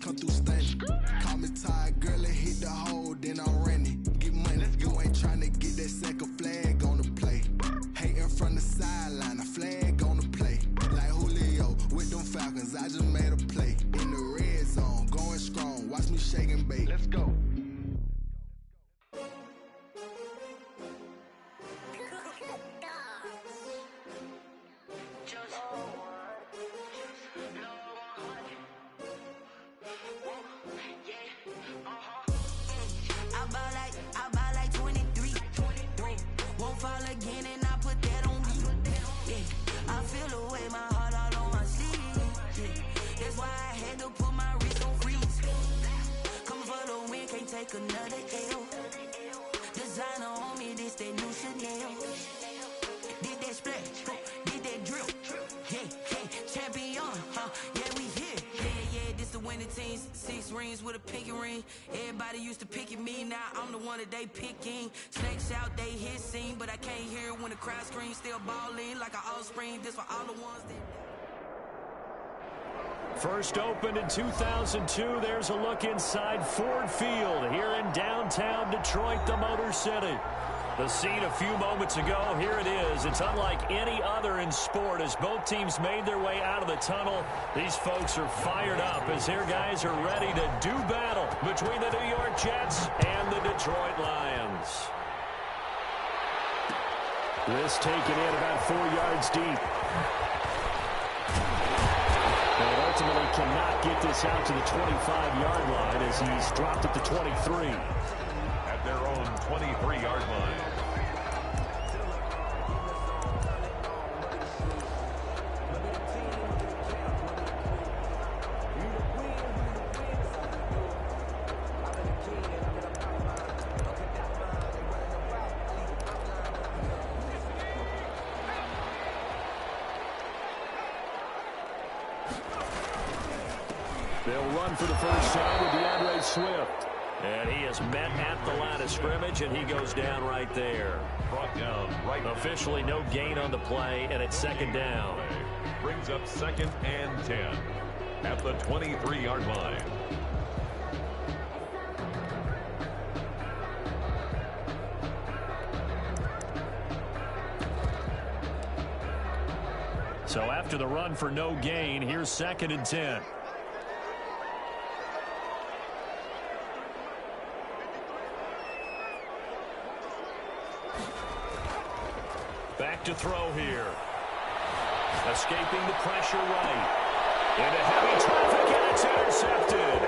come through stunning. Call me tired, girl, it hit the hole, then I'm running. Get money, you ain't tryna get that second flag on the play. Hating from the sideline, a flag on the play. Like Julio with them Falcons, I just made a play. In the red zone, going strong, watch me shake and bake. Let's go. Another L. Designer on me, this that new Chanel. Did that splash, did that drill. Yeah, champion, yeah, we here. Yeah, this the winning team. 6 rings with a pinky ring. Everybody used to pick at me, now I'm the one that they picking. Snakes out, they hit scene, but I can't hear it when the crowd screams. Still balling like an offspring. This for all the ones that... First opened in 2002. There's a look inside Ford Field here in downtown Detroit, the Motor City. The scene a few moments ago, here it is. It's unlike any other in sport as both teams made their way out of the tunnel. These folks are fired up as their guys are ready to do battle between the New York Jets and the Detroit Lions. This taken in about 4 yards deep. And ultimately cannot get this out to the 25-yard line as he's dropped at the 23. At their own 23-yard line. They'll run for the first time with DeAndre Swift. And he is met at the line of scrimmage, and he goes down right there. Brought down right. Officially no gain on the play, and it's second down. Brings up 2nd and 10 at the 23-yard line. So after the run for no gain, here's 2nd and 10. Back to throw here. Escaping the pressure right. Into heavy traffic, and it's intercepted.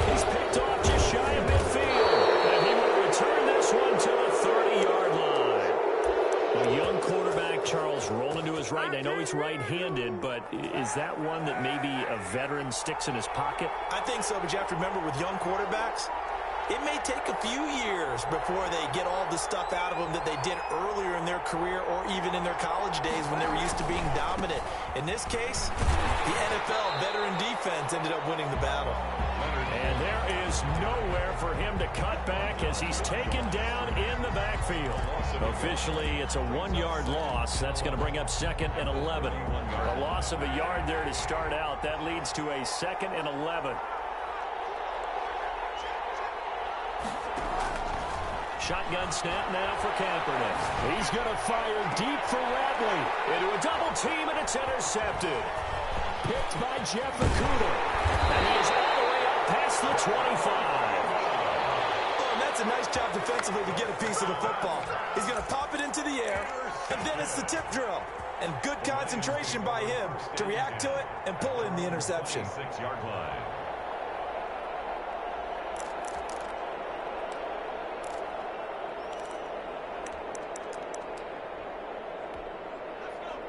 He's picked off just shy of midfield. And he will return this one to the 30-yard line. A young quarterback, Charles, rolling to his right. I know he's right-handed, but is that one that maybe a veteran sticks in his pocket? I think so, but you have to remember with young quarterbacks, it may take a few years before they get all the stuff out of them that they did earlier in their career or even in their college days when they were used to being dominant. In this case, the NFL veteran defense ended up winning the battle. And there is nowhere for him to cut back as he's taken down in the backfield. Officially, it's a 1-yard loss. That's going to bring up 2nd and 11. A loss of a yard there to start out. That leads to a 2nd and 11. Shotgun snap now for Kaepernick. He's going to fire deep for Radley. Into a double team, and it's intercepted. Picked by Jeff Okudah. And he is all the way up past the 25. Oh, and that's a nice job defensively to get a piece of the football. He's going to pop it into the air, and then it's the tip drill. And good concentration by him to react to it and pull in the interception. 6-yard line.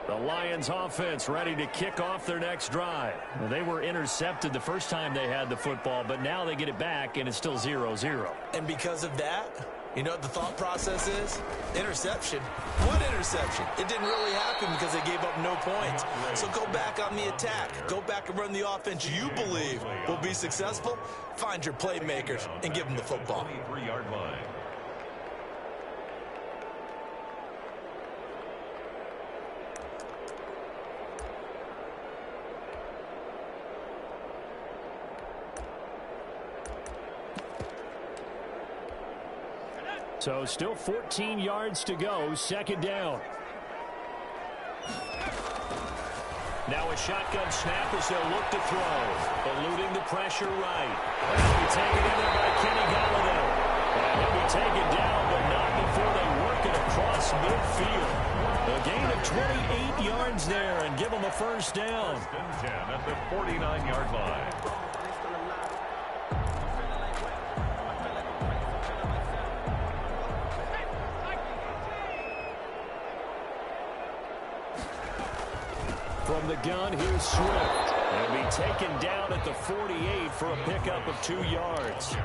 The Lions offense ready to kick off their next drive. They were intercepted the first time they had the football, but now they get it back, and it's still 0-0. And because of that, you know what the thought process is? Interception. What interception? It didn't really happen because they gave up no points. So go back on the attack. Go back and run the offense you believe will be successful. Find your playmakers and give them the football. 23-yard line. So still 14 yards to go, second down. Now a shotgun snap as they'll look to throw. Eluding the pressure right. That'll be taken in there by Kenny Golladay. And he'll be taken down, but not before they work it across midfield. A gain of 28 yards there and give them a first down. First and 10 at the 49-yard line. From the gun, here's Swift. He'll be taken down at the 48 for a pickup of 2 yards.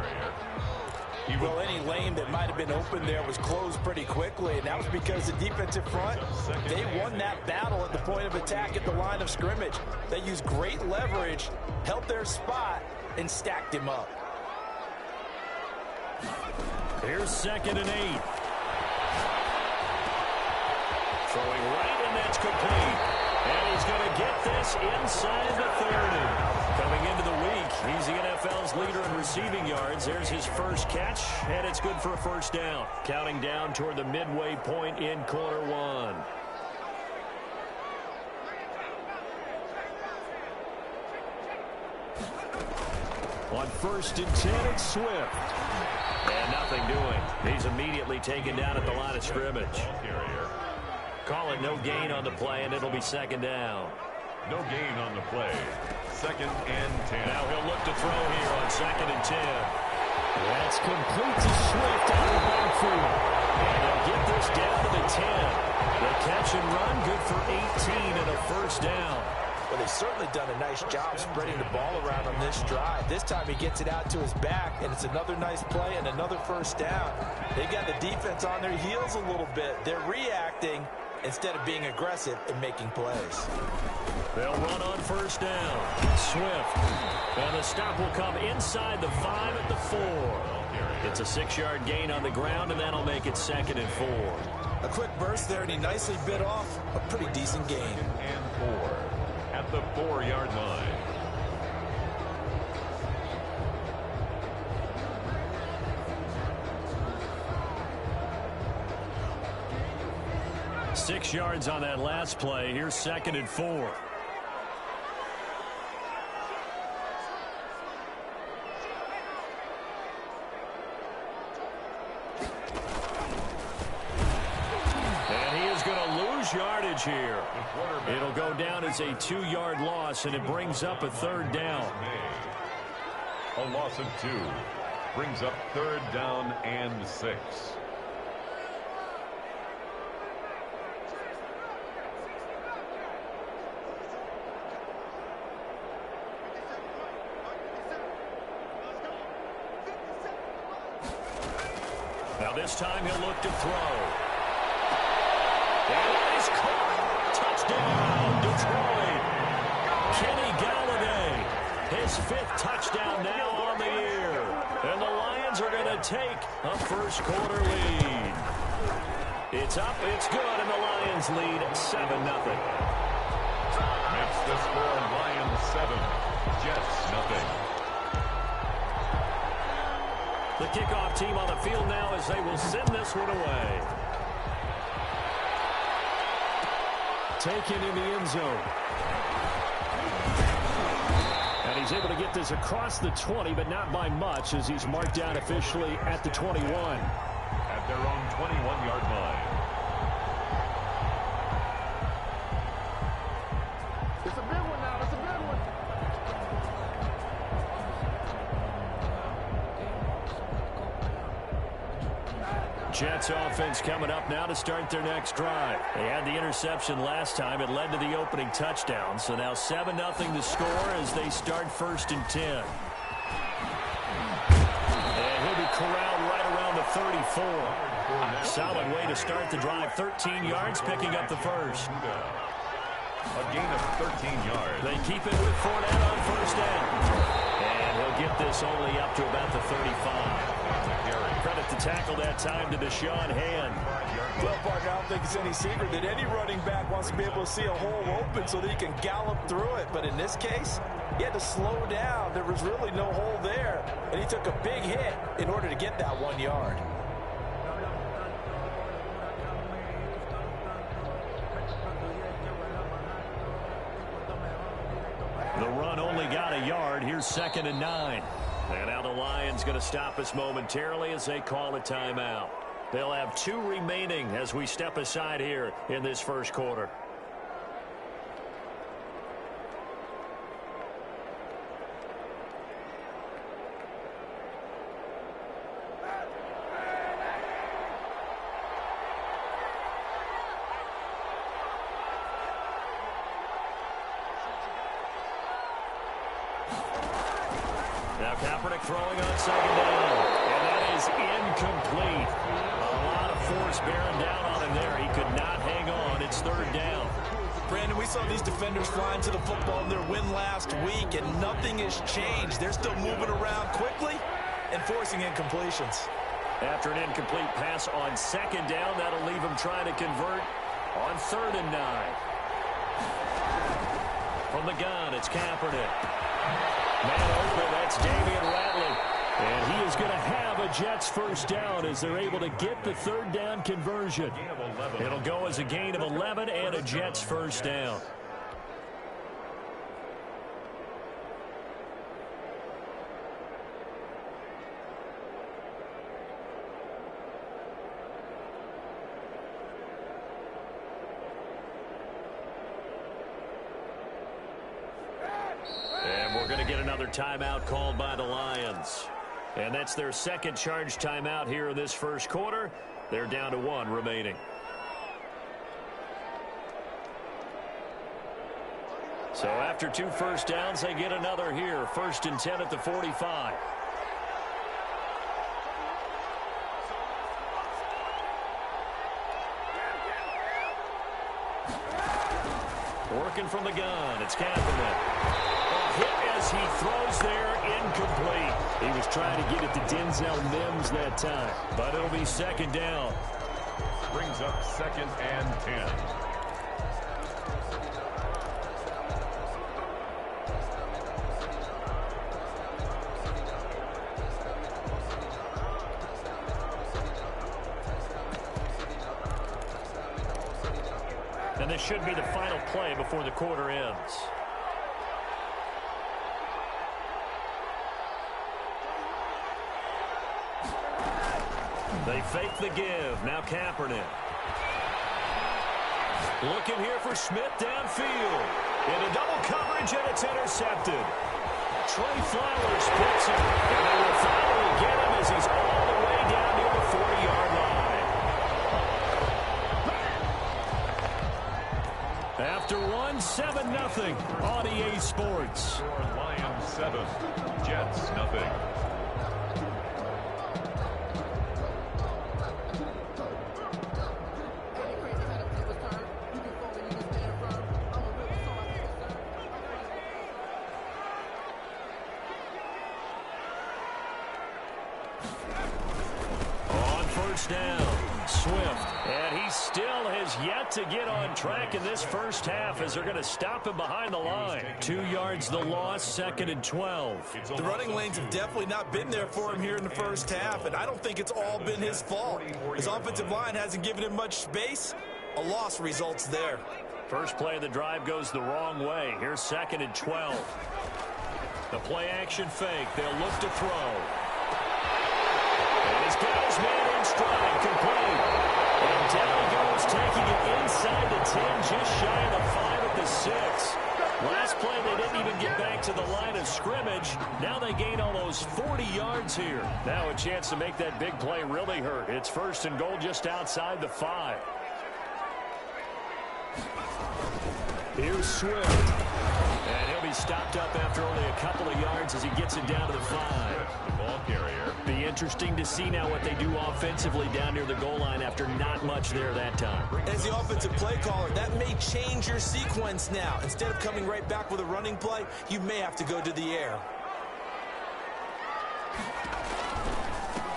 Well, any lane that might have been open there was closed pretty quickly, and that was because the defensive front, they won that battle at the point of attack at the line of scrimmage. They used great leverage, held their spot, and stacked him up. Here's 2nd and 8. Throwing right, and that's complete. And he's going to get this inside the 30. Coming into the week, he's the NFL's leader in receiving yards. There's his first catch, and it's good for a first down. Counting down toward the midway point in quarter one. On 1st and 10, it's Swift. And nothing doing. He's immediately taken down at the line of scrimmage. Call it no gain on the play, and it'll be second down. No gain on the play. 2nd and 10. Now he'll look to throw here on 2nd and 10. That's complete to Swift out of the backfield. And they'll get this down to the 10. The catch and run, good for 18 and a first down. Well, they've certainly done a nice job spreading the ball around on this drive. This time he gets it out to his back, and it's another nice play and another first down. They've got the defense on their heels a little bit. They're reacting instead of being aggressive and making plays. They'll run on first down. Swift. And the stop will come inside the 5 at the 4. It's a 6-yard gain on the ground, and that'll make it 2nd and 4. A quick burst there, and he nicely bit off a pretty decent gain. 2nd and 4 at the 4-yard line. Six yards on that last play. Here's 2nd and 4. And he is going to lose yardage here. It'll go down as a 2-yard loss, and it brings up a 3rd down. A loss of 2 brings up 3rd down and 6. Now this time he'll look to throw. And it is caught. Touchdown, Detroit. Kenny Golladay, his 5th touchdown now on the year. And the Lions are going to take a first-quarter lead. It's up, it's good, and the Lions lead 7-0. Makes the score Lions 7, Jets nothing. The kickoff team on the field now as they will send this one away. Taken in the end zone. And he's able to get this across the 20, but not by much as he's marked down officially at the 21. At their own 21-yard line. It's a big one now. It's a big one. Jets offense coming up now to start their next drive. They had the interception last time. It led to the opening touchdown. So now 7-0 the score as they start 1st and 10. And he'll be corralled right around the 34. Solid way to start the drive. 13 yards, picking up the first. A gain of 13 yards. They keep it with Fournette on first down. And he'll get this only up to about the 35. Credit to tackle that time to Deshaun Hand. Well, partner, I don't think it's any secret that any running back wants to be able to see a hole open so that he can gallop through it. But in this case, he had to slow down. There was really no hole there. And he took a big hit in order to get that 1 yard. only got a yard. Here's 2nd and 9. And now the Lions going to stop us momentarily as they call a timeout. They'll have 2 remaining as we step aside here in this first quarter. Now Kaepernick throwing on 2nd down. And that is incomplete. A lot of force bearing down on him there. He could not hang on. It's 3rd down. Brandon, we saw these defenders flying to the football in their win last week, and nothing has changed. They're still moving around quickly and forcing incompletions. After an incomplete pass on 2nd down, that'll leave him trying to convert on 3rd and 9. From the gun, it's Kaepernick. Man open, that's Damian Ratley. And he is going to have a Jets first down as they're able to get the 3rd down conversion. It'll go as a gain of 11 and a Jets first down. We're going to get another timeout called by the Lions. And that's their 2nd charge timeout here in this first quarter. They're down to 1 remaining. So after 2 first downs, they get another here. 1st and 10 at the 45. Working from the gun, it's Kaepernick. As he throws there, incomplete. He was trying to get it to Denzel Mims that time, but it'll be 2nd down. Brings up 2nd and 10. And this should be the final play before the quarter ends. They fake the give. Now Kaepernick. Looking here for Smith downfield. Into double coverage, and it's intercepted. Trey Flowers picks him. And they will finally get him as he's all the way down near the 40-yard line. After 7-0 on EA Sports. Lions 7, Jets nothing. Down, Swift, and he still has yet to get on track in this first half as they're going to stop him behind the line. 2 yards the loss, 2nd and 12. The running lanes have definitely not been there for him here in the first half, and I don't think it's all been his fault. His offensive line hasn't given him much space. A loss results there. First play of the drive goes the wrong way. Here's 2nd and 12. The play action fake. They'll look to throw. And he's got his man in stride, complete. And down he goes, taking it inside the 10, just shy of the 5 at the 6. Last play, they didn't even get back to the line of scrimmage. Now they gain almost 40 yards here. Now a chance to make that big play really hurt. It's 1st and goal just outside the 5. Here's Swift. And he'll be stopped up after only a couple of yards as he gets it down to the 5. The ball carrier. Be interesting to see now what they do offensively down near the goal line after not much there that time. As the offensive play caller, that may change your sequence now. Instead of coming right back with a running play, you may have to go to the air.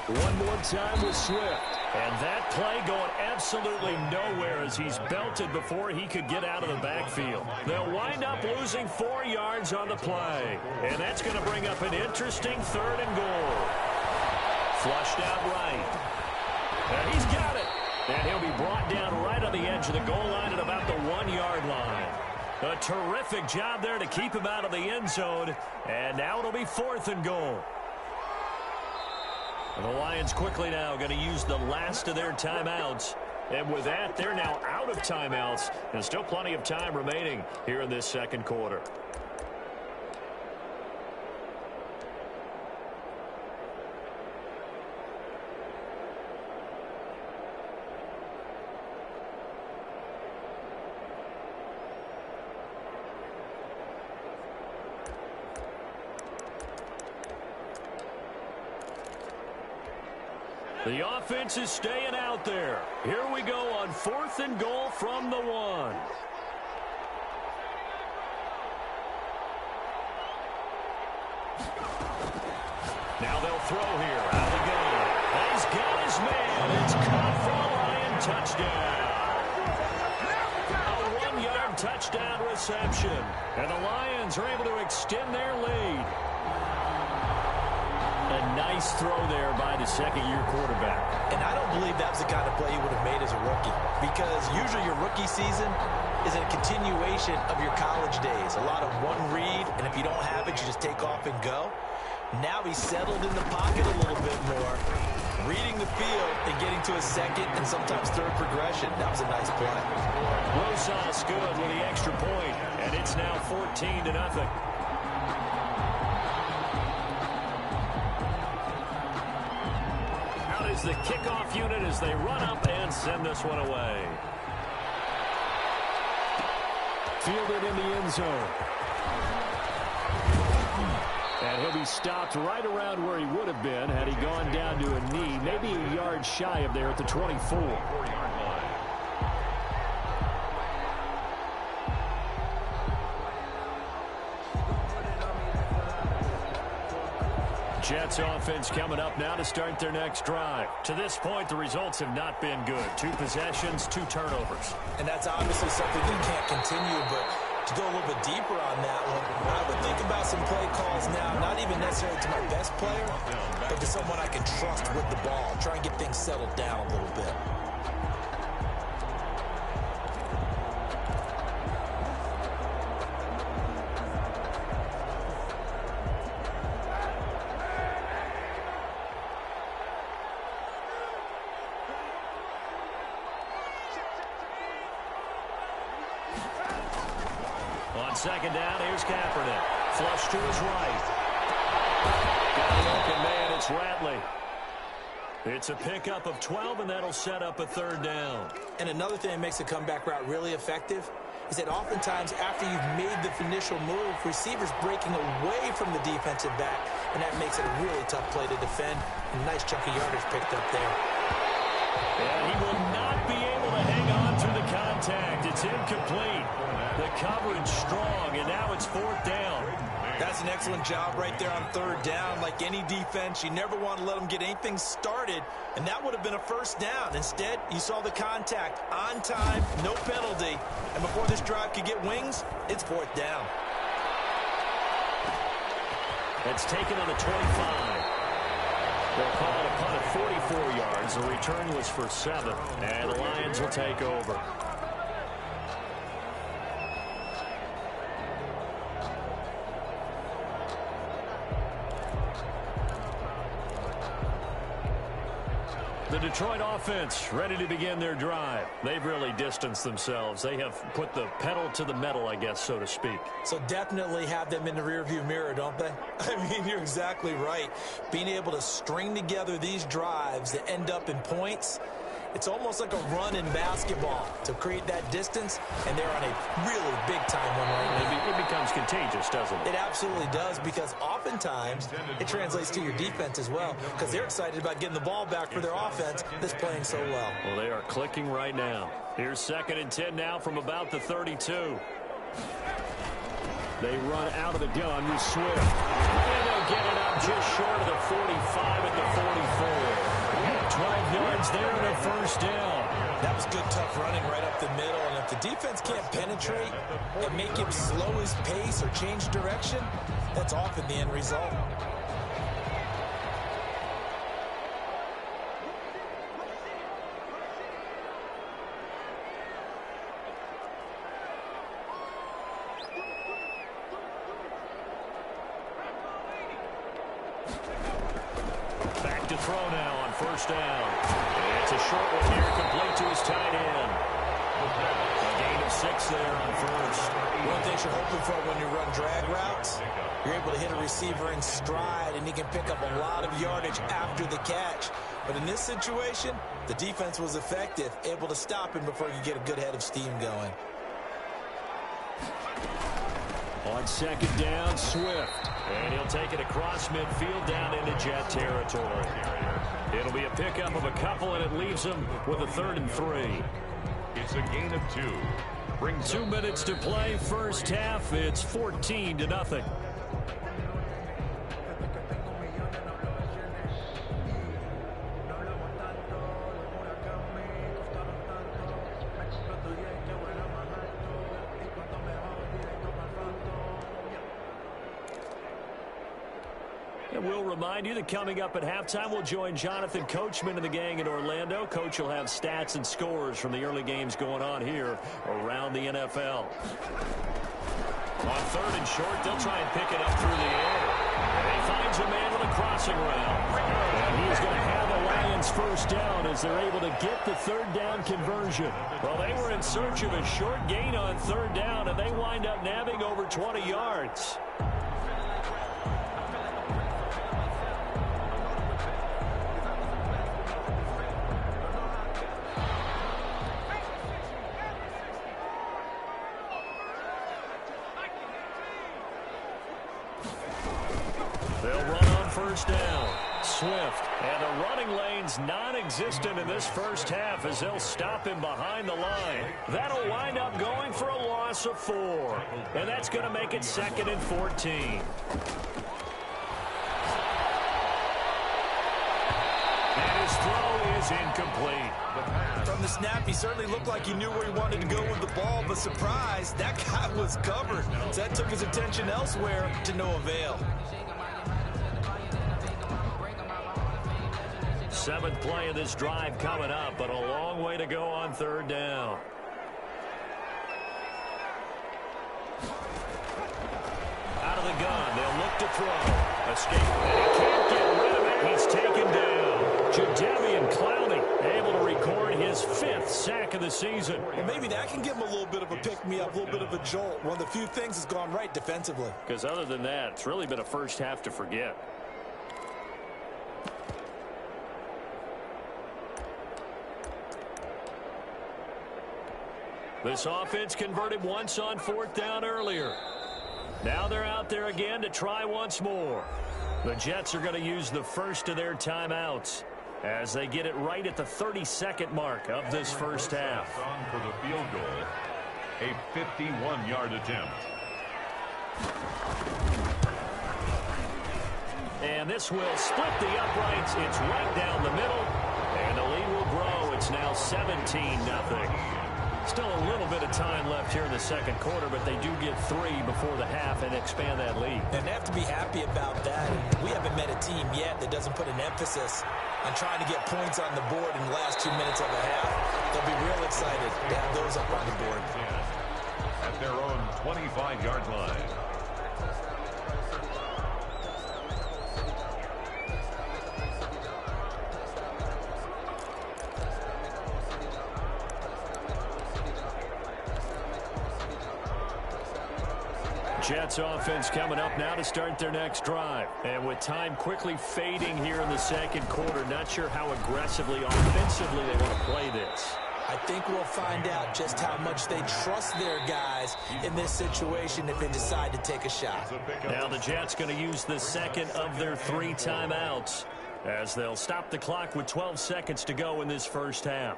One more time with Swift. And that play going absolutely nowhere as he's belted before he could get out of the backfield. They'll wind up losing 4 yards on the play. And that's going to bring up an interesting 3rd and goal. Flushed out right. And he's got it. And he'll be brought down right on the edge of the goal line at about the 1-yard line. A terrific job there to keep him out of the end zone. And now it'll be 4th and goal. And the Lions quickly now going to use the last of their timeouts. And with that, they're now out of timeouts. And still plenty of time remaining here in this second quarter. The offense is staying out there. Here we go on 4th and goal from the 1. Now they'll throw here. Out he goes. He's got his man. It's caught for a Lion touchdown. A 1-yard touchdown reception. And the Lions are able to extend their lead. A nice throw there by the second-year quarterback. And I don't believe that's the kind of play he would have made as a rookie, because usually your rookie season is a continuation of your college days. A lot of one read, and if you don't have it, you just take off and go. Now he's settled in the pocket a little bit more, reading the field and getting to a second and sometimes third progression. That was a nice play. Rosas good with the extra point, and it's now 14-0. The kickoff unit as they run up and send this one away. Fielded in the end zone. And he'll be stopped right around where he would have been had he gone down to a knee, maybe a yard shy of there at the 24. Jets offense coming up now to start their next drive. To this point, the results have not been good. 2 possessions, 2 turnovers. And that's obviously something that can't continue, but to go a little bit deeper on that one, I would think about some play calls now, not even necessarily to my best player, but to someone I can trust with the ball. Try and get things settled down a little bit. On second down, here's Kaepernick. Flush to his right. Got an open man, it's Ratley. It's a pickup of 12, and that'll set up a 3rd down. And another thing that makes a comeback route really effective is that oftentimes after you've made the initial move, receivers breaking away from the defensive back, and that makes it a really tough play to defend. A nice chunk of yardage picked up there. And he will not be able to hang on through the contact. It's incomplete. The coverage strong, and now it's 4th down. That's an excellent job right there on 3rd down. Like any defense, you never want to let them get anything started, and that would have been a 1st down. Instead, you saw the contact on time, no penalty, and before this drive could get wings, it's 4th down. It's taken on the 25. They'll call it a punt of 44 yards. The return was for 7, and the Lions will take over. The Detroit offense ready to begin their drive. They've really distanced themselves. They have put the pedal to the metal, I guess, so to speak. So definitely have them in the rearview mirror, don't they? I mean, you're exactly right. Being able to string together these drives that end up in points, it's almost like a run in basketball to create that distance, and they're on a really big-time one right now. It becomes contagious, doesn't it? It absolutely does, because oftentimes it translates to your defense as well, because they're excited about getting the ball back for their offense that's playing so well. Well, they are clicking right now. Here's 2nd and 10 now from about the 32. They run out of the gun with Swift. And they'll get it up just short of the 45 at the 44. 12 yards there and a 1st down. That was good, tough running right up the middle. And if the defense can't penetrate and make him slow his pace or change direction, that's often the end result. Back to throw now on first down. And it's a short one here, complete to his tight end. A gain of 6 there on first. One thing you're hoping for when you run drag routes, you're able to hit a receiver in stride, and he can pick up a lot of yardage after the catch. But in this situation, the defense was effective, able to stop him before he could get a good head of steam going. On second down, Swift. And he'll take it across midfield down into Jet territory. It'll be a pickup of a couple, and it leaves him with a 3rd and 3. It's a gain of 2. 2 minutes to play, first half. It's 14-0. And we'll remind you that coming up at halftime, we'll join Jonathan Coachman and the gang in Orlando. Coach will have stats and scores from the early games going on here around the NFL. On 3rd and short, they'll try and pick it up through the air. And he finds a man with a crossing route. And he's going to have the Lions first down as they're able to get the 3rd down conversion. Well, they were in search of a short gain on 3rd down, and they wind up nabbing over 20 yards. First down, Swift, and the running lane's non-existent in this first half as they'll stop him behind the line. That'll wind up going for a loss of 4, and that's going to make it 2nd and 14. And his throw is incomplete. From the snap, he certainly looked like he knew where he wanted to go with the ball, but surprise, that guy was covered. So that took his attention elsewhere to no avail. 7th play of this drive coming up, but a long way to go on 3rd down. Out of the gun, they'll look to throw. Escape, and he can't get rid of it. He's taken down. Jadeveon Clowney able to record his 5th sack of the season. Well, maybe that can give him a little bit of a pick-me-up, a little bit of a jolt. One of the few things has gone right defensively. Because other than that, it's really been a first half to forget. This offense converted once on 4th down earlier. Now they're out there again to try once more. The Jets are going to use the first of their timeouts as they get it right at the 32nd mark of this first half. On for the field goal, a 51-yard attempt. And this will split the uprights. It's right down the middle, and the lead will grow. It's now 17-0. Still a little bit of time left here in the second quarter, but they do get 3 before the half and expand that lead. And they have to be happy about that. We haven't met a team yet that doesn't put an emphasis on trying to get points on the board in the last 2 minutes of a half. They'll be real excited to have those up on the board. At their own 25-yard line. Jets offense coming up now to start their next drive. And with time quickly fading here in the second quarter, not sure how aggressively offensively they want to play this. I think we'll find out just how much they trust their guys in this situation if they decide to take a shot. Now the Jets going to use the second of their 3 timeouts as they'll stop the clock with 12 seconds to go in this first half.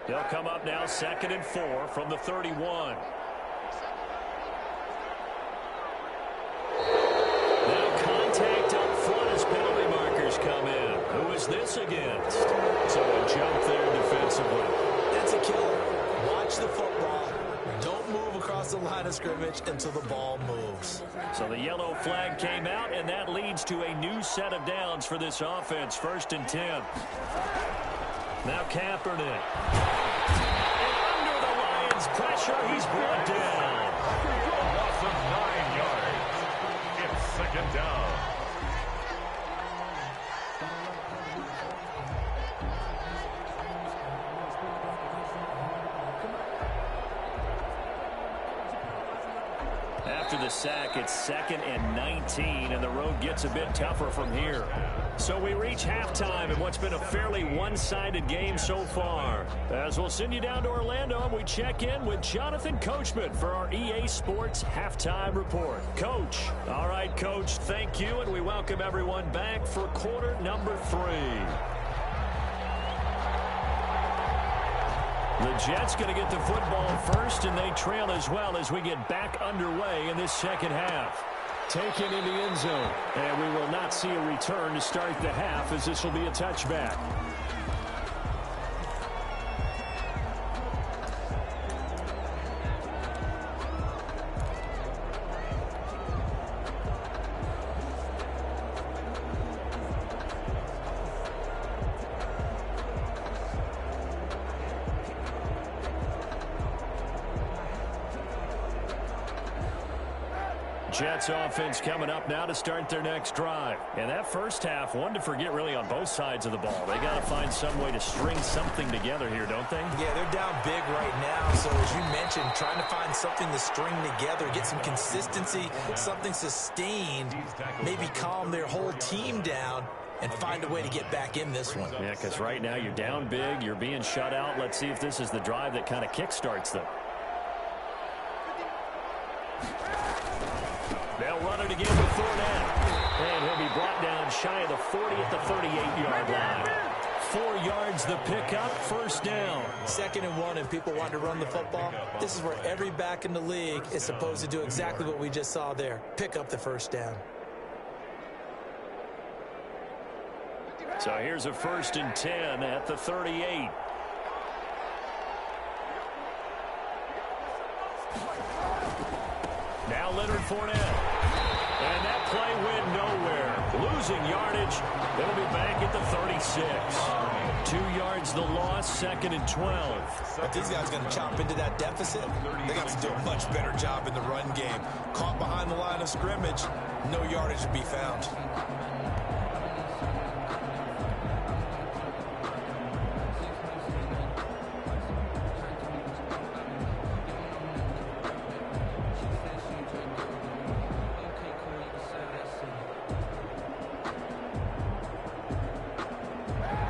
They'll come up now 2nd and 4 from the 31. Now contact up front as penalty markers come in. Who is this against? So a jump there defensively. That's a killer. Watch the football. Don't move across the line of scrimmage until the ball moves. So the yellow flag came out, and that leads to a new set of downs for this offense. 1st and 10. Now Kaepernick. And under the Lions' pressure, he's brought down. A loss of 9 yards. It's second down. After the sack, it's 2nd and 19, and the road gets a bit tougher from here. So we reach halftime in what's been a fairly one-sided game so far. As we'll send you down to Orlando, and we check in with Jonathan Coachman for our EA Sports Halftime Report. Coach. All right, Coach, thank you, and we welcome everyone back for quarter number 3. The Jets going to get the football first, and they trail as well as we get back underway in this second half. Taken in the end zone, and we will not see a return to start the half, as this will be a touchback. Jets offense coming up now to start their next drive. And that first half, one to forget really on both sides of the ball. They got to find some way to string something together here, don't they? Yeah, they're down big right now. So as you mentioned, trying to find something to string together, get some consistency, something sustained, maybe calm their whole team down and find a way to get back in this one. Yeah, because right now you're down big, you're being shut out. Let's see if this is the drive that kind of kickstarts them. They'll run it again with Fournette. And he'll be brought down shy of the 40 at the 38-yard line. 4 yards the pickup, first down. 2nd and 1, and people want to run the football. This is where every back in the league is supposed to do exactly what we just saw there. Pick up the first down. So here's a 1st and 10 at the 38. Now Leonard Fournette. And that play went nowhere. Losing yardage. They'll be back at the 36. 2 yards the loss, 2nd and 12. If these guys are going to chop into that deficit, they got to do a much better job in the run game. Caught behind the line of scrimmage, no yardage to be found.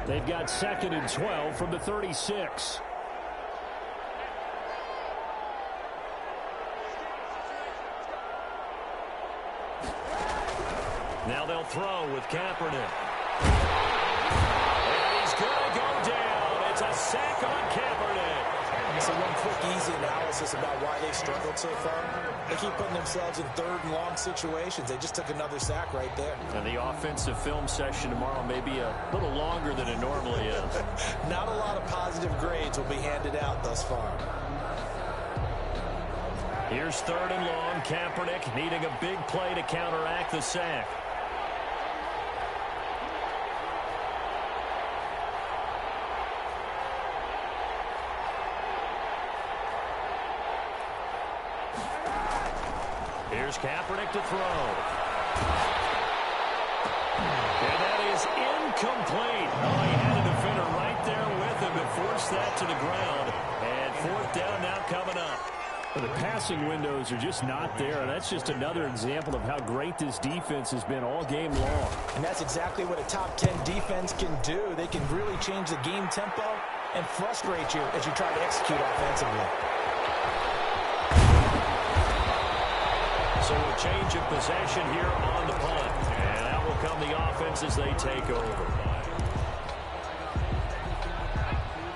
They've got 2nd and 12 from the 36. Now they'll throw with Kaepernick. And he's going to go down. It's a sack on Kaepernick. So one quick, easy analysis about why they struggled so far. They keep putting themselves in 3rd and long situations. They just took another sack right there. And the offensive film session tomorrow may be a little longer than it normally is. Not a lot of positive grades will be handed out thus far. Here's 3rd and long. Kaepernick needing a big play to counteract the sack. Here's Kaepernick to throw. And that is incomplete. Oh, he had a defender right there with him to force that to the ground. And 4th down now coming up. Well, the passing windows are just not there, and that's just another example of how great this defense has been all game long. And that's exactly what a top 10 defense can do. They can really change the game tempo and frustrate you as you try to execute offensively. So a change of possession here on the punt. And out will come the offense as they take over.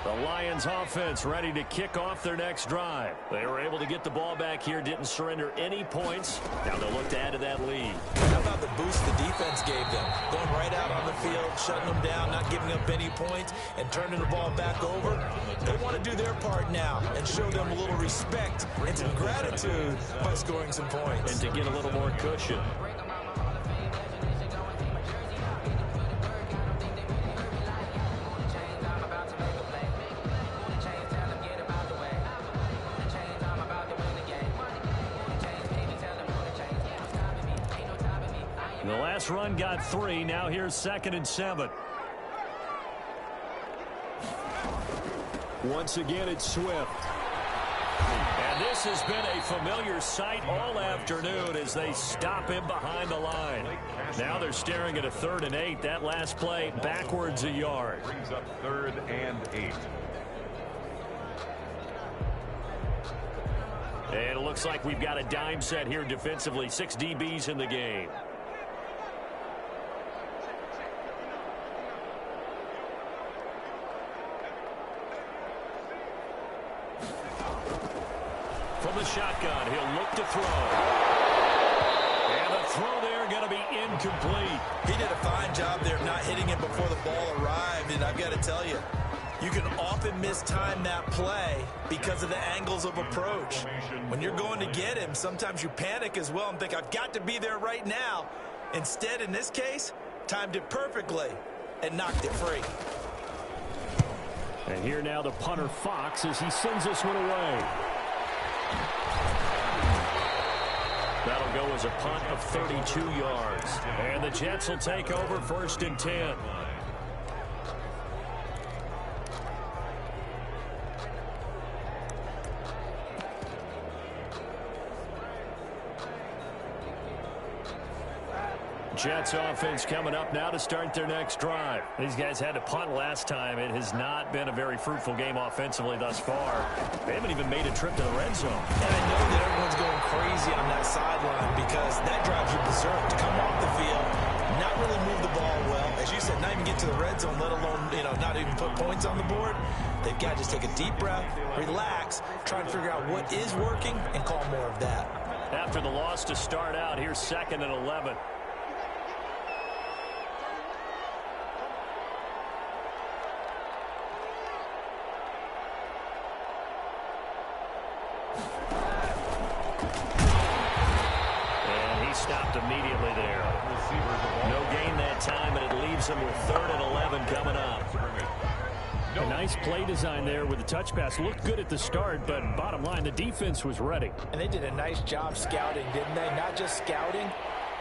The Lions offense ready to kick off their next drive. They were able to get the ball back here, didn't surrender any points. Now they'll look to add to that lead. How about the boost the defense gave them? Going right out on the field, shutting them down, not giving up any points, and turning the ball back over. They want to do their part now and show them a little respect and some gratitude by scoring some points. And to get a little more cushion. Jets run got 3. Now here's 2nd and 7. Once again, it's Swift. And this has been a familiar sight all afternoon as they stop him behind the line. Now they're staring at a 3rd and 8. That last play backwards a yard. Brings up 3rd and 8. And it looks like we've got a dime set here defensively. 6 DBs in the game. From the shotgun, he'll look to throw. And the throw there going to be incomplete. He did a fine job there of not hitting it before the ball arrived, and I've got to tell you, you can often mistime that play because of the angles of approach. When you're going to get him, sometimes you panic as well and think, I've got to be there right now. Instead, in this case, timed it perfectly and knocked it free. And here now the punter, Fox, as he sends this one away. That'll go as a punt of 32 yards. And the Jets will take over 1st and 10. Jets offense coming up now to start their next drive. These guys had to punt last time. It has not been a very fruitful game offensively thus far. They haven't even made a trip to the red zone. And I know that everyone's going crazy on that sideline because that drives you berserk to come off the field, not really move the ball well. As you said, not even get to the red zone, let alone, not even put points on the board. They've got to just take a deep breath, relax, try and figure out what is working, and call more of that. After the loss to start out, here's 2nd and 11. Stopped immediately there. No gain that time, and it leaves them with 3rd and 11 coming up. A nice play design there with the touch pass. Looked good at the start, but bottom line, the defense was ready. And they did a nice job scouting, didn't they? Not just scouting,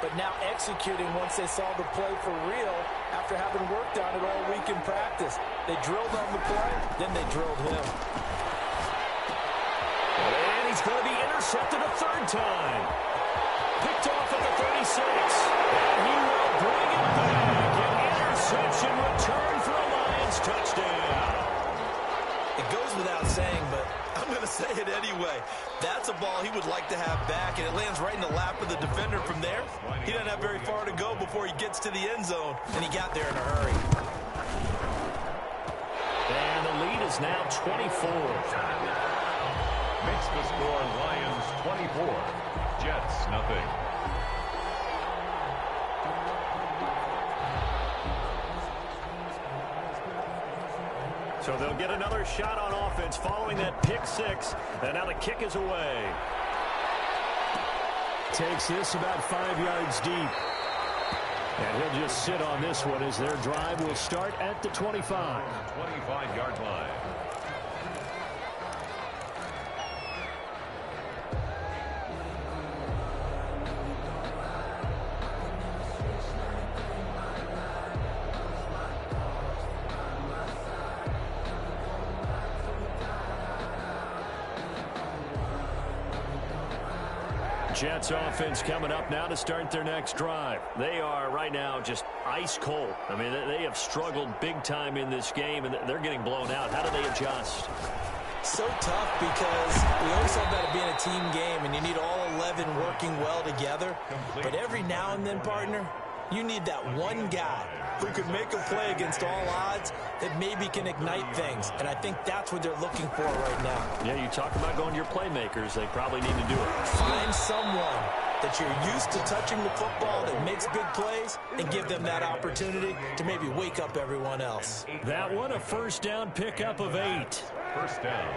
but now executing once they saw the play for real after having worked on it all week in practice. They drilled on the play, then they drilled him. And he's going to be intercepted a 3rd time. Picked off at the 36. And he will bring it back. An interception return for a Lions touchdown. It goes without saying, but I'm going to say it anyway. That's a ball he would like to have back, and it lands right in the lap of the defender from there. He doesn't have very far to go before he gets to the end zone, and he got there in a hurry. And the lead is now 24. Makes the score Lions 24. Jets, nothing. So they'll get another shot on offense following that pick 6. And now the kick is away. Takes this about 5 yards deep. And he'll just sit on this one as their drive will start at the 25. 25-yard line. Jets offense coming up now to start their next drive. They are right now just ice cold. I mean, they have struggled big time in this game, and they're getting blown out. How do they adjust? So tough because we always talk about it being a team game, and you need all 11 working well together. But every now and then, partner, you need that one guy who can make a play against all odds that maybe can ignite things. And I think that's what they're looking for right now. Yeah, you talk about going to your playmakers. They probably need to do it. Find someone that you're used to touching the football that makes big plays and give them that opportunity to maybe wake up everyone else. That one, a first down pickup of 8. First down.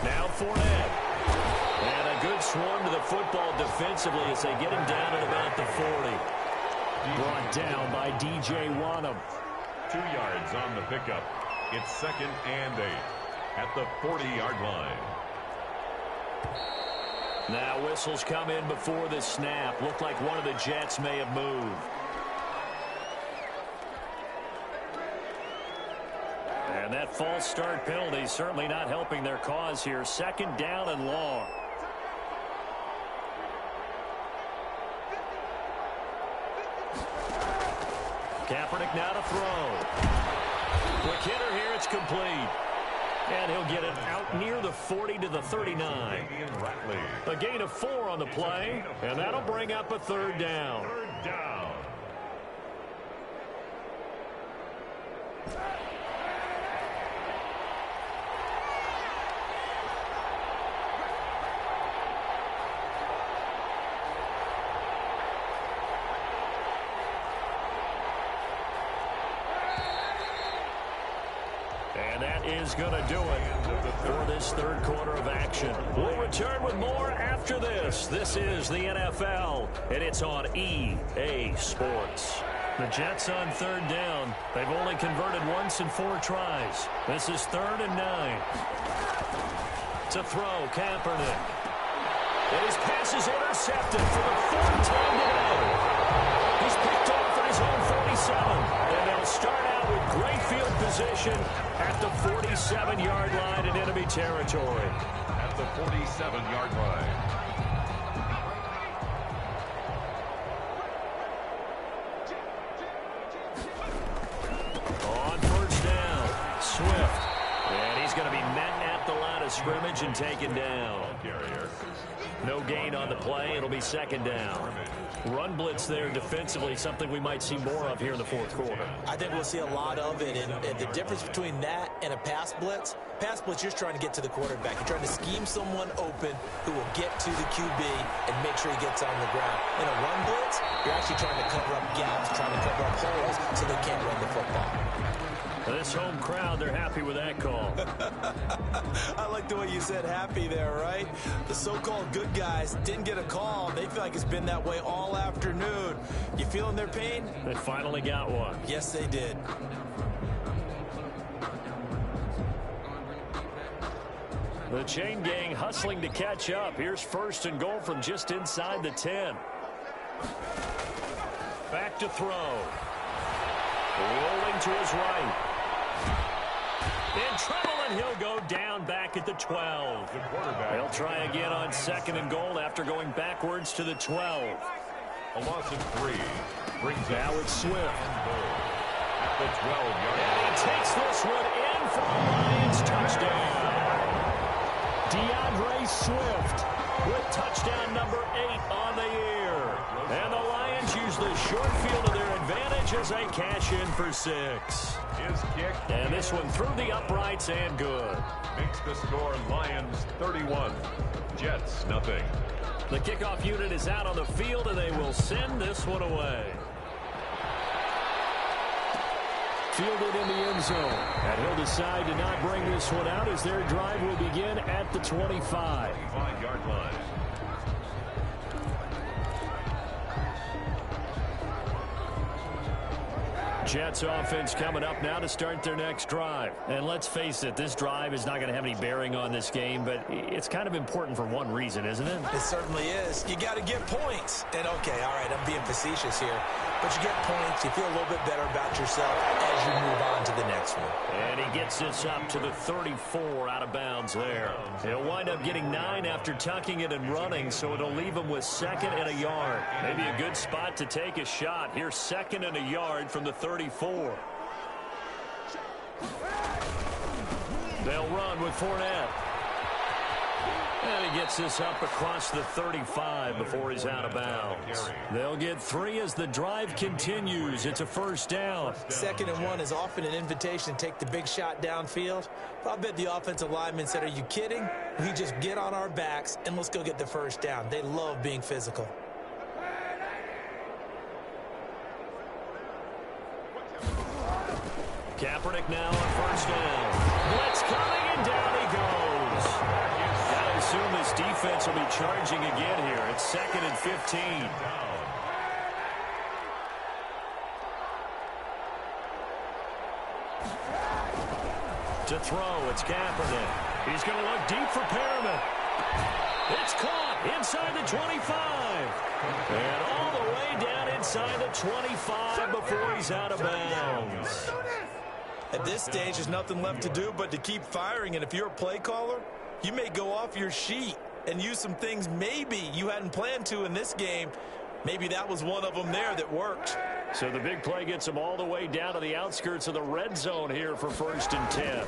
Now Fournette. And a good swarm to the football defensively as they get him down at about the 40. Brought down by DJ Wonnum. 2 yards on the pickup. It's 2nd and 8. at the 40-yard line. Now whistles come in before the snap. Looked like one of the Jets may have moved. And that false start penalty certainly not helping their cause here. Second down and long. Kaepernick now to throw. Quick hitter here, it's complete. And he'll get it out near the 40 to the 39. A gain of 4 on the play, and that'll bring up a third down. Third down. And that is going to do it for this third quarter of action. We'll return with more after this. This is the NFL, and it's on EA Sports. The Jets on third down. They've only converted once in 4 tries. This is 3rd and 9. To throw, Kaepernick. And his pass is intercepted for the 4th time today. He's picked off at his own 47. And they'll start out with great field position at the 47-yard line in enemy territory. At the 47-yard line. On first down, Swift. And he's going to be met at the line of scrimmage and taken down. No gain on the play. It'll be second down. Run blitz there defensively, something we might see more of here in the fourth quarter. I think we'll see a lot of it. And the difference between that and a pass blitz, you're just trying to get to the quarterback. You're trying to scheme someone open who will get to the QB and make sure he gets on the ground. In a run blitz, you're actually trying to cover up gaps, trying to cover up holes so they can't run the football. This home crowd, they're happy with that call. I like the way you said happy there, right? The so-called good guys didn't get a call. They feel like it's been that way all afternoon. You feeling their pain? They finally got one. Yes, they did. The chain gang hustling to catch up. Here's 1st and goal from just inside the 10. Back to throw. Rolling to his right. In trouble, and he'll go down back at the 12. They'll try again on 2nd and goal after going backwards to the 12. A loss of 3. Brings now it's Swift. At the 12-yard line. And he takes this one in for a Lions touchdown. DeAndre Swift with touchdown number 8 on the year. And the Lions use the short field to their advantage as they cash in for 6. His kick. And this one through the uprights and good. Makes the score Lions 31. Jets nothing. The kickoff unit is out on the field, and they will send this one away. Fielded in the end zone. And he'll decide to not bring this one out as their drive will begin at the 25. 5-yard line. Jets offense coming up now to start their next drive. And let's face it, this drive is not going to have any bearing on this game, but it's kind of important for one reason, isn't it? It certainly is. You got to get points. And, okay, all right, I'm being facetious here. But you get points, you feel a little bit better about yourself as you move on to the next one. And he gets this up to the 34 out of bounds there. He'll wind up getting 9 after tucking it and running, so it'll leave him with 2nd and a yard. Maybe a good spot to take a shot. Here's 2nd and a yard from the 34. They'll run with Fournette. And he gets this up across the 35 before he's out of bounds. They'll get 3 as the drive continues. It's a first down. 2nd and 1 is often an invitation to take the big shot downfield. But I bet the offensive lineman said, are you kidding? We just get on our backs and let's go get the first down. They love being physical. Kaepernick now on first down. Blitz coming, and down he goes. Gotta assume this defense will be charging again here. It's 2nd and 15. To throw, it's Kaepernick. He's going to look deep for Perriman. It's caught inside the 25. And all the way down inside the 25 before he's out of bounds. At this stage, there's nothing left to do but to keep firing. And if you're a play caller, you may go off your sheet and use some things maybe you hadn't planned to in this game. Maybe that was one of them there that worked. So the big play gets him all the way down to the outskirts of the red zone here for 1st and 10.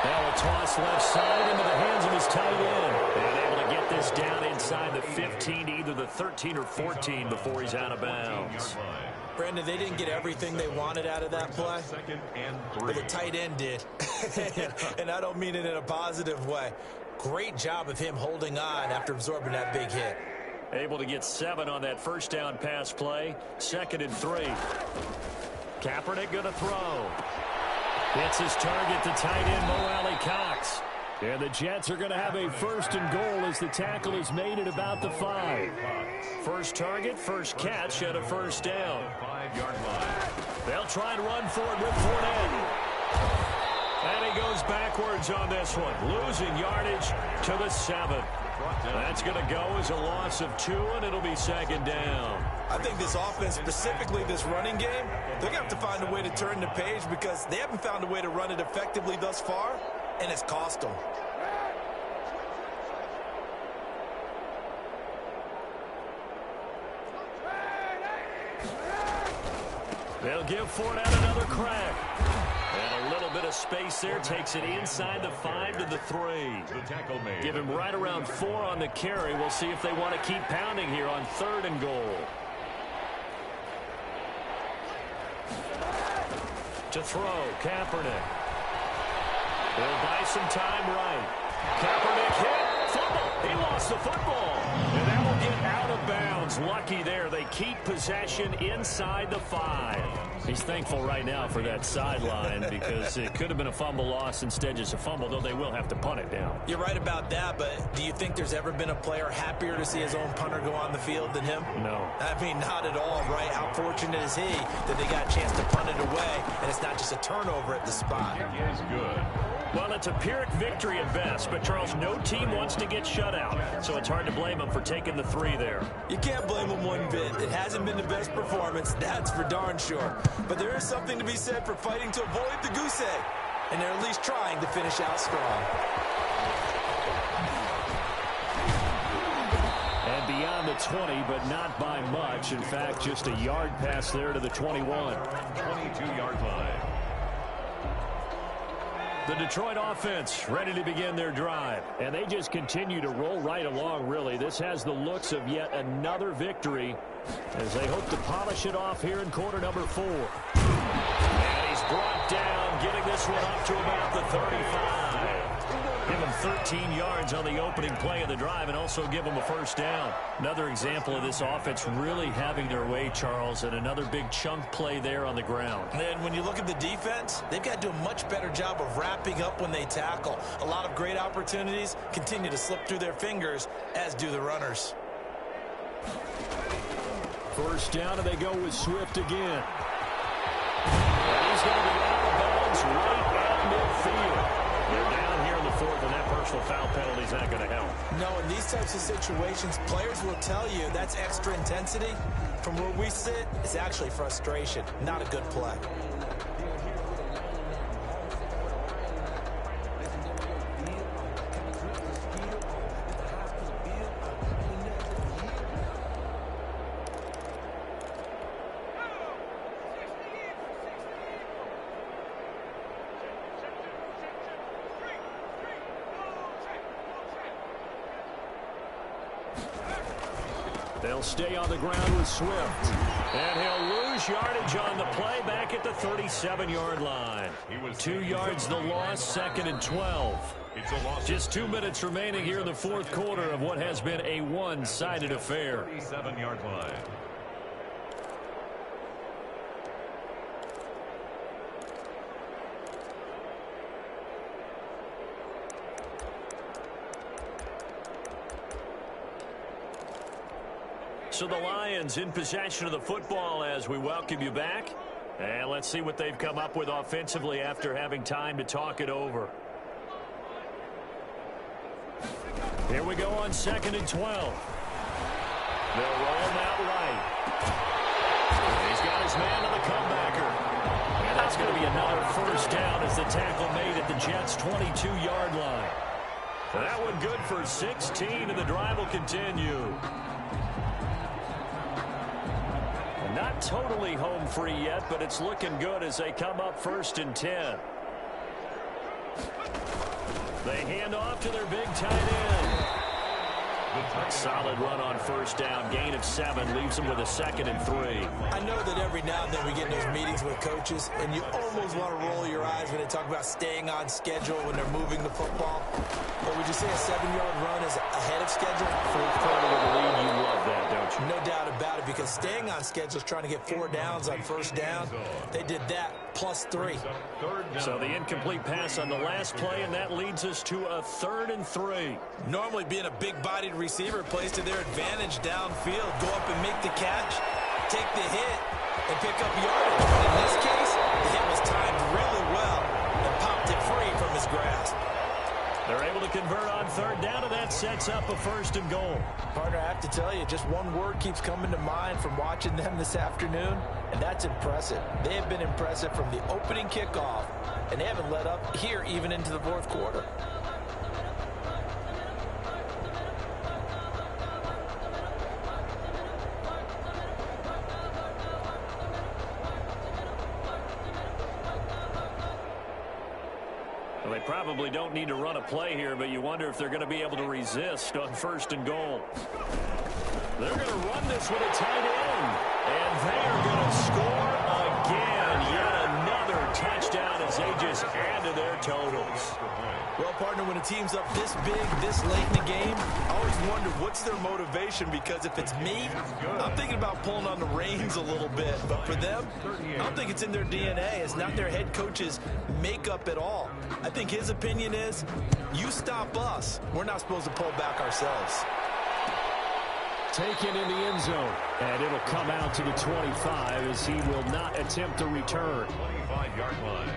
Now a toss left side into the hands of his tight end. And able to get this down inside the 15, either the 13 or 14 before he's out of bounds. Brandon, they didn't get everything they wanted out of that play, but the tight end did. And I don't mean it in a positive way. Great job of him holding on after absorbing that big hit. Able to get 7 on that first down pass play. 2nd and 3. Kaepernick going to throw. Hits his target, the tight end, Mo Alley-Cox. And the Jets are going to have a 1st and goal as the tackle is made at about the 5. First target, first catch at a 1st down. 5-yard line. They'll try and run for it with Fournette. And he goes backwards on this one, losing yardage to the 7. That's going to go as a loss of 2, and it'll be 2nd down. I think this offense, specifically this running game, they're going to have to find a way to turn the page because they haven't found a way to run it effectively thus far, and it's cost them. They'll give Fournette another crack. And a little bit of space there takes it inside the 5 to the 3. The tackle made. Give him right around 4 on the carry. We'll see if they want to keep pounding here on 3rd and goal. To throw, Kaepernick. They'll buy some time right. Kaepernick hit. Fumble. He lost the football. And that will get out of bounds. Lucky there. They keep possession inside the 5. He's thankful right now for that sideline because it could have been a fumble loss instead just a fumble, though they will have to punt it down. You're right about that, but do you think there's ever been a player happier to see his own punter go on the field than him? No. I mean, not at all, right? How fortunate is he that they got a chance to punt it away, and it's not just a turnover at the spot. It is good. Well, it's a Pyrrhic victory at best, but, Charles, no team wants to get shut out, so it's hard to blame them for taking the 3 there. You can't blame them one bit. It hasn't been the best performance, that's for darn sure. But there is something to be said for fighting to avoid the goose egg, and they're at least trying to finish out strong. And beyond the 20, but not by much. In fact, just a yard pass there to the 21. 22-yard line. The Detroit offense ready to begin their drive. And they just continue to roll right along, really. This has the looks of yet another victory as they hope to polish it off here in quarter number 4. And he's brought down, getting this one up to about the 35. Give him 13 yards on the opening play of the drive and also give him a 1st down. Another example of this offense really having their way, Charles, and another big chunk play there on the ground. And when you look at the defense, they've got to do a much better job of wrapping up when they tackle. A lot of great opportunities continue to slip through their fingers, as do the runners. 1st down, and they go with Swift again. And he's going to be out of bounds right at midfield. They're down here in the 4th, and that personal foul penalty is not going to help. No, in these types of situations, players will tell you that's extra intensity. From where we sit, it's actually frustration, not a good play. They'll stay on the ground with Swift. And he'll lose yardage on the play back at the 37-yard line. 2 yards the loss, 2nd and 12. Just 2 minutes remaining here in the 4th quarter of what has been a one-sided affair. 37-yard line. So the Lions in possession of the football as we welcome you back. And let's see what they've come up with offensively after having time to talk it over. Here we go on 2nd and 12. They'll roll him out right. He's got his man on the comebacker. And that's going to be another first down as the tackle made at the Jets' 22-yard line. That one good for 16, and the drive will continue. Not totally home free yet, but it's looking good as they come up 1st and 10. They hand off to their big tight end. Solid run on 1st down. Gain of 7 leaves them with a 2nd and 3. I know that every now and then we get in those meetings with coaches, and you almost want to roll your eyes when they talk about staying on schedule when they're moving the football. But would you say a 7-yard run is ahead of schedule? Fourth quarter with a lead, you love that, don't you? No doubt about it, because staying on schedule is trying to get 4 downs on 1st down. They did that plus 3. So the incomplete pass on the last play, and that leads us to a 3rd and 3. Normally being a big-bodied receiver plays to their advantage downfield. Go up and make the catch, take the hit, and pick up yardage. But in this case, the hit was timed really well and popped it free from his grasp. They're able to convert on 3rd down, and that sets up a 1st and goal. Partner, I have to tell you, just one word keeps coming to mind from watching them this afternoon, and that's impressive. They have been impressive from the opening kickoff, and they haven't let up here even into the 4th quarter. Well, they probably don't need to run a play here, but you wonder if they're going to be able to resist on 1st and goal. They're going to run this with a tight end, and they are going to score again. Yet another touchdown as they just add to their totals. Well, partner, when a team's up this big, this late in the game, I always wonder what's their motivation, because if it's me, I'm thinking about pulling on the reins a little bit. But for them, I don't think it's in their DNA. It's not their head coach's makeup at all. I think his opinion is, you stop us, we're not supposed to pull back ourselves. Taken in the end zone, and it'll come out to the 25 as he will not attempt a return. 25-yard line.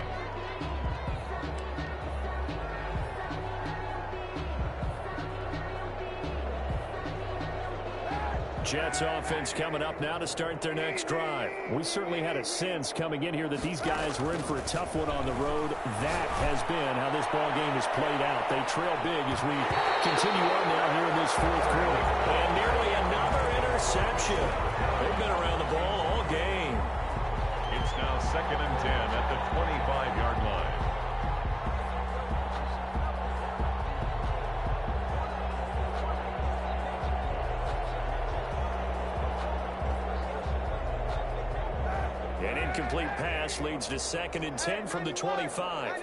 Jets offense coming up now to start their next drive. We certainly had a sense coming in here that these guys were in for a tough one on the road. That has been how this ball game has played out. They trail big as we continue on now here in this 4th quarter. And nearly another interception. They've been around the ball all game. It's now 2nd and 10 at the 25-yard line. An incomplete pass leads to 2nd and 10 from the 25.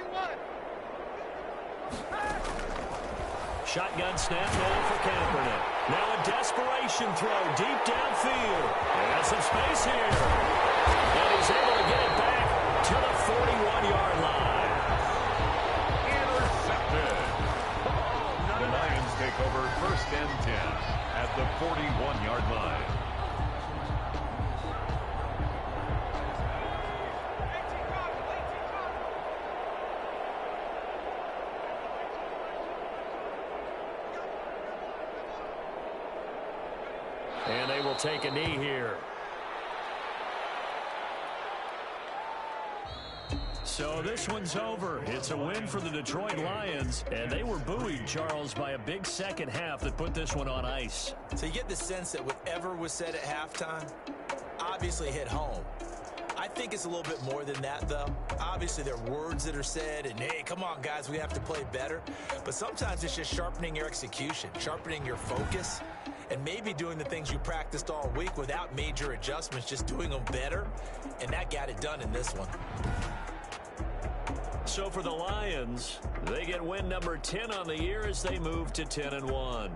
Shotgun snap roll for Kaepernick. Now a desperation throw deep downfield. Has some space here. And he's able to get it back to the 41-yard line. Intercepted. The Lions take over 1st and 10 at the 41-yard line. And they will take a knee here. So this one's over. It's a win for the Detroit Lions, and they were buoyed, Charles, by a big second half that put this one on ice. So you get the sense that whatever was said at halftime obviously hit home. I think it's a little bit more than that, though. Obviously, there are words that are said, and, hey, come on, guys, we have to play better. But sometimes it's just sharpening your execution, sharpening your focus, and maybe doing the things you practiced all week without major adjustments, just doing them better. And that got it done in this one. So for the Lions, they get win number 10 on the year as they move to 10-1.